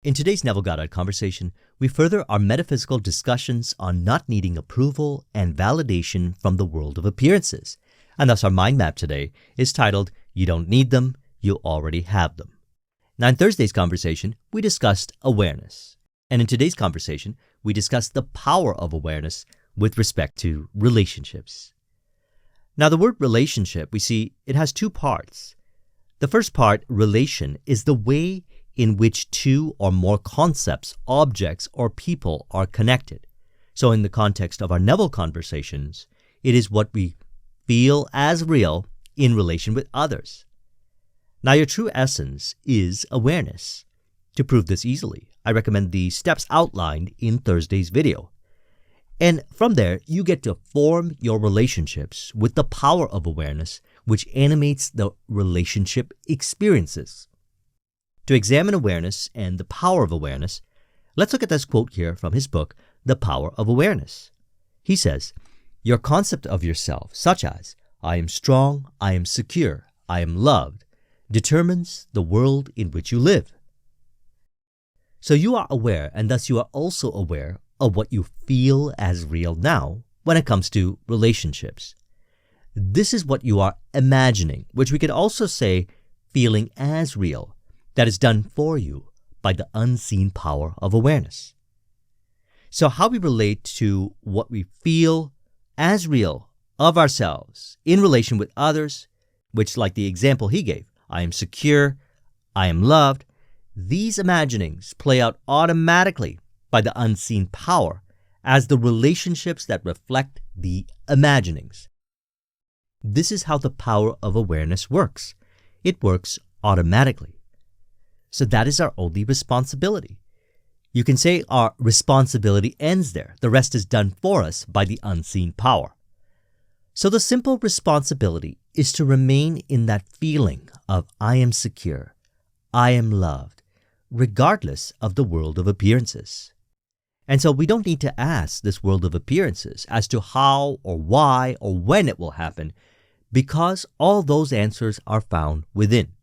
In today's Neville Goddard conversation, we further our metaphysical discussions on not needing approval and validation from the world of appearances. And thus our mind map today is titled, You Don't Need Them, You Already Have Them. Now in Thursday's conversation, we discussed awareness. And in today's conversation, we discussed the power of awareness with respect to relationships. Now the word relationship, we see it has two parts. The first part, relation, is the way in which two or more concepts, objects, or people are connected. So in the context of our Neville conversations, it is what we feel as real in relation with others. Now your true essence is awareness. To prove this easily, I recommend the steps outlined in Thursday's video. And from there, you get to form your relationships with the power of awareness, which animates the relationship experiences. To examine awareness and the power of awareness, let's look at this quote here from his book, The Power of Awareness. He says, "Your concept of yourself, such as, I am strong, I am secure, I am loved, determines the world in which you live." So you are aware, and thus you are also aware of what you feel as real now when it comes to relationships. This is what you are imagining, which we could also say feeling as real, that is done for you by the unseen power of awareness. So how we relate to what we feel as real of ourselves in relation with others, which like the example he gave, I am secure, I am loved, these imaginings play out automatically by the unseen power as the relationships that reflect the imaginings. This is how the power of awareness works. It works automatically. So that is our only responsibility. You can say our responsibility ends there. The rest is done for us by the unseen power. So the simple responsibility is to remain in that feeling of I am secure, I am loved, regardless of the world of appearances. And so we don't need to ask this world of appearances as to how or why or when it will happen, because all those answers are found within.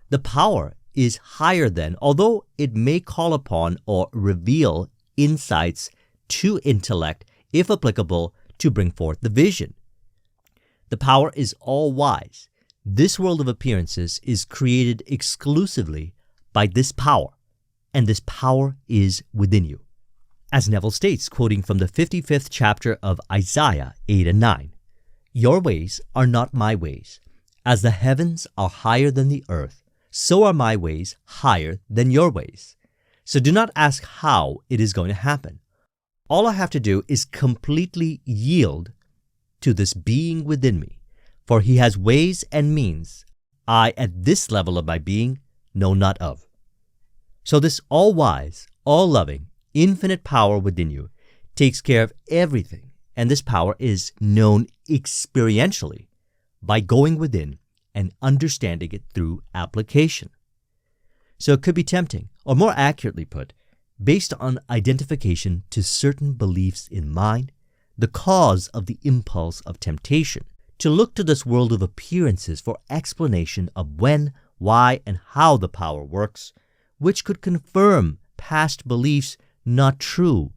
The power is higher than, although it may call upon or reveal insights to intellect, if applicable, to bring forth the vision. The power is all-wise. This world of appearances is created exclusively by this power, and this power is within you. As Neville states, quoting from the 55th chapter of Isaiah 8 and 9, "Your ways are not my ways. As the heavens are higher than the earth, so are my ways higher than your ways." So do not ask how it is going to happen. All I have to do is completely yield to this being within me, for he has ways and means I, at this level of my being, know not of. So this all-wise, all-loving, infinite power within you takes care of everything, and this power is known experientially by going within and understanding it through application. So it could be tempting, or more accurately put, based on identification to certain beliefs in mind, the cause of the impulse of temptation, to look to this world of appearances for explanation of when, why, and how the power works, which could confirm past beliefs not true,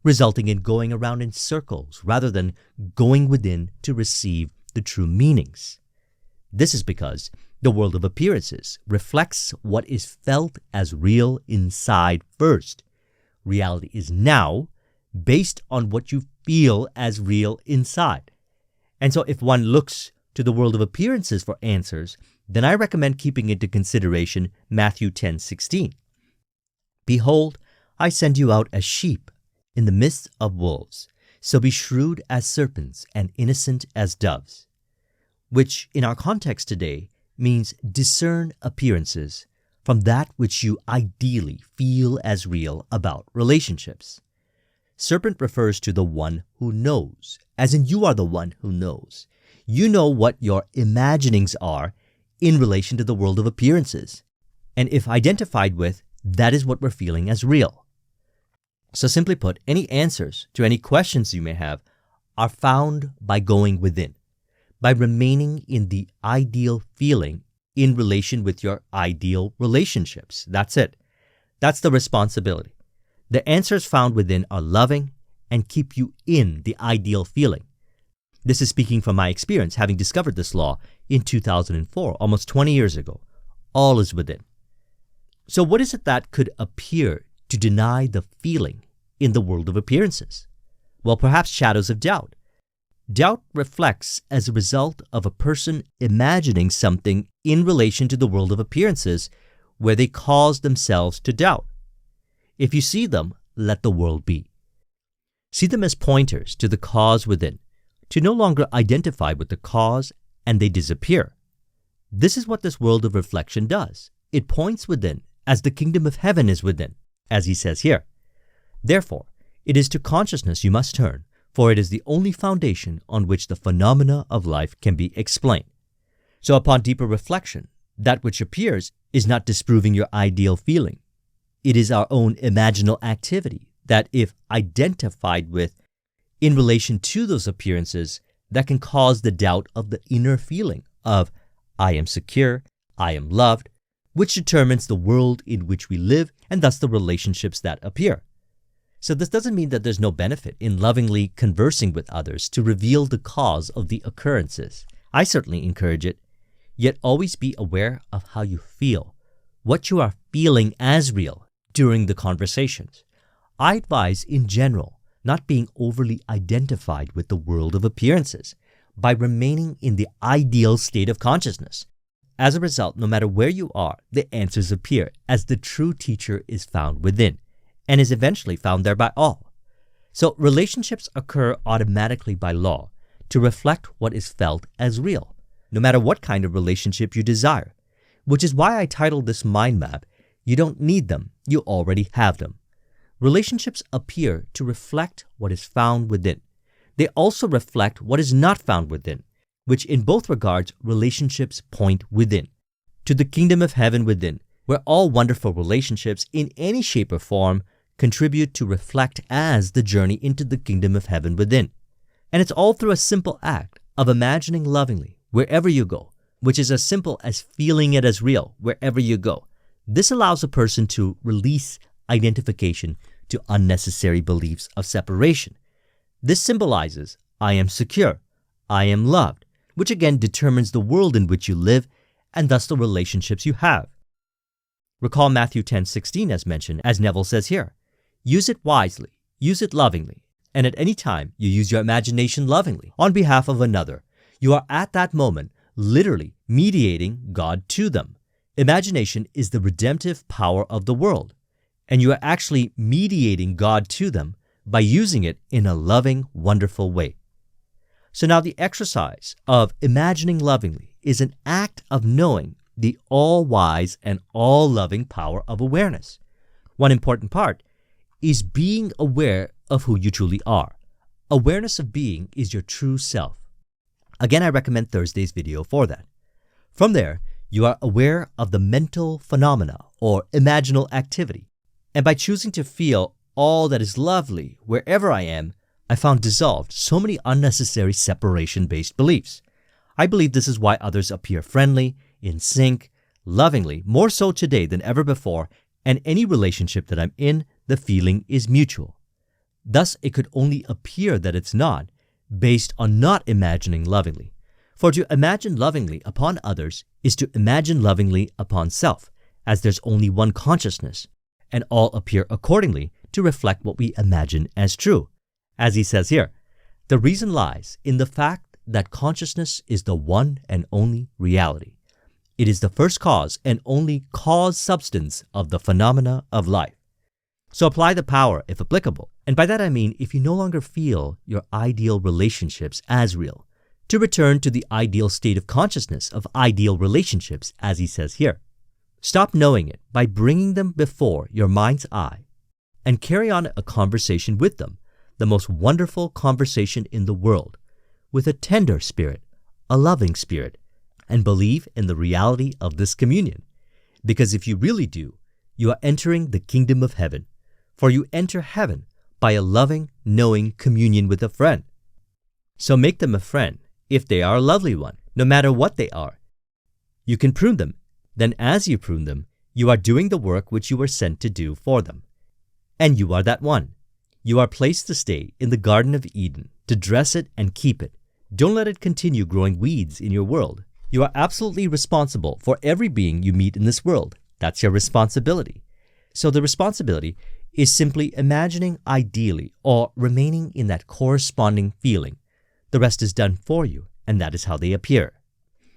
resulting in going around in circles rather than going within to receive the true meanings. This is because the world of appearances reflects what is felt as real inside first. Reality is now based on what you feel as real inside. And so if one looks to the world of appearances for answers, then I recommend keeping into consideration Matthew 10:16. "Behold, I send you out as sheep in the midst of wolves, so be shrewd as serpents and innocent as doves," which in our context today means discern appearances from that which you ideally feel as real about relationships. Serpent refers to the one who knows, as in you are the one who knows. You know what your imaginings are in relation to the world of appearances. And if identified with, that is what we're feeling as real. So simply put, any answers to any questions you may have are found by going within, by remaining in the ideal feeling in relation with your ideal relationships. That's it. That's the responsibility. The answers found within are loving and keep you in the ideal feeling. This is speaking from my experience, having discovered this law in 2004, almost 20 years ago. All is within. So what is it that could appear to deny the feeling in the world of appearances? Well, perhaps shadows of doubt. Doubt reflects as a result of a person imagining something in relation to the world of appearances where they cause themselves to doubt. If you see them, let the world be. See them as pointers to the cause within, to no longer identify with the cause, and they disappear. This is what this world of reflection does. It points within as the kingdom of heaven is within, as he says here. Therefore, it is to consciousness you must turn, for it is the only foundation on which the phenomena of life can be explained. So upon deeper reflection, that which appears is not disproving your ideal feeling. It is our own imaginal activity that, if identified with in relation to those appearances, that can cause the doubt of the inner feeling of, I am secure, I am loved, which determines the world in which we live and thus the relationships that appear. So this doesn't mean that there's no benefit in lovingly conversing with others to reveal the cause of the occurrences. I certainly encourage it. Yet always be aware of how you feel, what you are feeling as real during the conversations. I advise, in general, not being overly identified with the world of appearances by remaining in the ideal state of consciousness. As a result, no matter where you are, the answers appear as the true teacher is found within and is eventually found there by all. So relationships occur automatically by law to reflect what is felt as real, no matter what kind of relationship you desire, which is why I titled this mind map, You Don't Need Them, You Already Have Them. Relationships appear to reflect what is found within. They also reflect what is not found within, which in both regards, relationships point within, to the kingdom of heaven within, where all wonderful relationships in any shape or form contribute to reflect as the journey into the kingdom of heaven within. And it's all through a simple act of imagining lovingly wherever you go, which is as simple as feeling it as real wherever you go. This allows a person to release identification to unnecessary beliefs of separation. This symbolizes, I am secure, I am loved, which again determines the world in which you live and thus the relationships you have. Recall Matthew 10:16 as mentioned, as Neville says here. Use it wisely, use it lovingly, and at any time you use your imagination lovingly on behalf of another. You are at that moment literally mediating God to them. Imagination is the redemptive power of the world, and you are actually mediating God to them by using it in a loving, wonderful way. So now the exercise of imagining lovingly is an act of knowing the all-wise and all-loving power of awareness. One important part is being aware of who you truly are. Awareness of being is your true self. Again, I recommend Thursday's video for that. From there, you are aware of the mental phenomena or imaginal activity. And by choosing to feel all that is lovely wherever I am, I found dissolved so many unnecessary separation-based beliefs. I believe this is why others appear friendly, in sync, lovingly, more so today than ever before, and any relationship that I'm in, the feeling is mutual. Thus, it could only appear that it's not, based on not imagining lovingly. For to imagine lovingly upon others is to imagine lovingly upon self, as there's only one consciousness, and all appear accordingly to reflect what we imagine as true. As he says here, the reason lies in the fact that consciousness is the one and only reality. It is the first cause and only cause substance of the phenomena of life. So apply the power if applicable. And by that I mean if you no longer feel your ideal relationships as real, to return to the ideal state of consciousness of ideal relationships, as he says here. Stop knowing it by bringing them before your mind's eye and carry on a conversation with them, the most wonderful conversation in the world, with a tender spirit, a loving spirit, and believe in the reality of this communion. Because if you really do, you are entering the kingdom of heaven, for you enter heaven by a loving, knowing communion with a friend. So make them a friend if they are a lovely one, no matter what they are. You can prune them. Then as you prune them, You are doing the work which you were sent to do for them. And you are that one. You are placed to stay in the Garden of Eden, to dress it and keep it. Don't let it continue growing weeds in your world. You are absolutely responsible for every being you meet in this world. That's your responsibility. So the responsibility is simply imagining ideally or remaining in that corresponding feeling. The rest is done for you, and that is how they appear.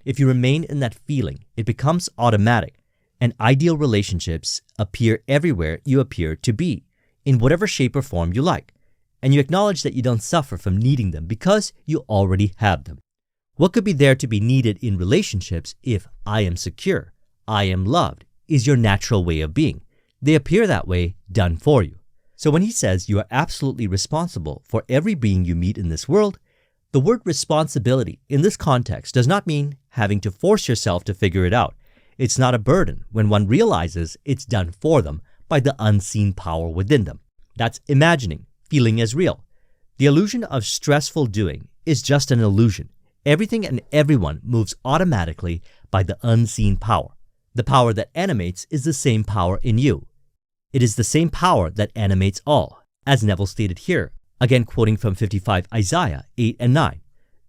If you remain in that feeling, it becomes automatic, and ideal relationships appear everywhere you appear to be, in whatever shape or form you like, and you acknowledge that you don't suffer from needing them because you already have them. What could be there to be needed in relationships if I am secure, I am loved, is your natural way of being? They appear that way, done for you. So when he says you are absolutely responsible for every being you meet in this world, the word responsibility in this context does not mean having to force yourself to figure it out. It's not a burden when one realizes it's done for them by the unseen power within them. That's imagining, feeling as real. The illusion of stressful doing is just an illusion. Everything and everyone moves automatically by the unseen power. The power that animates is the same power in you. It is the same power that animates all, as Neville stated here, again quoting from 55 Isaiah 8 and 9.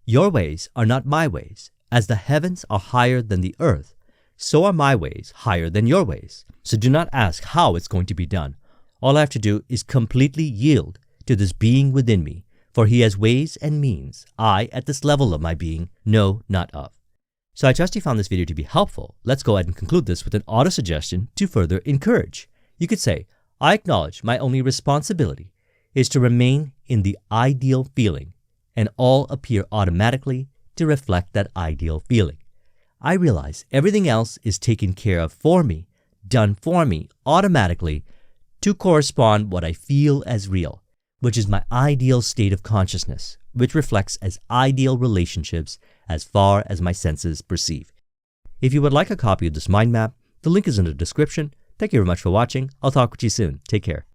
Your ways are not my ways. As the heavens are higher than the earth, so are my ways higher than your ways. So do not ask how it's going to be done. All I have to do is completely yield to this being within me, for he has ways and means I, at this level of my being, know not of. So I trust you found this video to be helpful. Let's go ahead and conclude this with an auto-suggestion to further encourage. You could say, I acknowledge my only responsibility is to remain in the ideal feeling, and all appear automatically to reflect that ideal feeling. I realize everything else is taken care of for me, done for me automatically to correspond what I feel as real, which is my ideal state of consciousness, which reflects as ideal relationships as far as my senses perceive. If you would like a copy of this mind map, the link is in the description. Thank you very much for watching. I'll talk with you soon. Take care.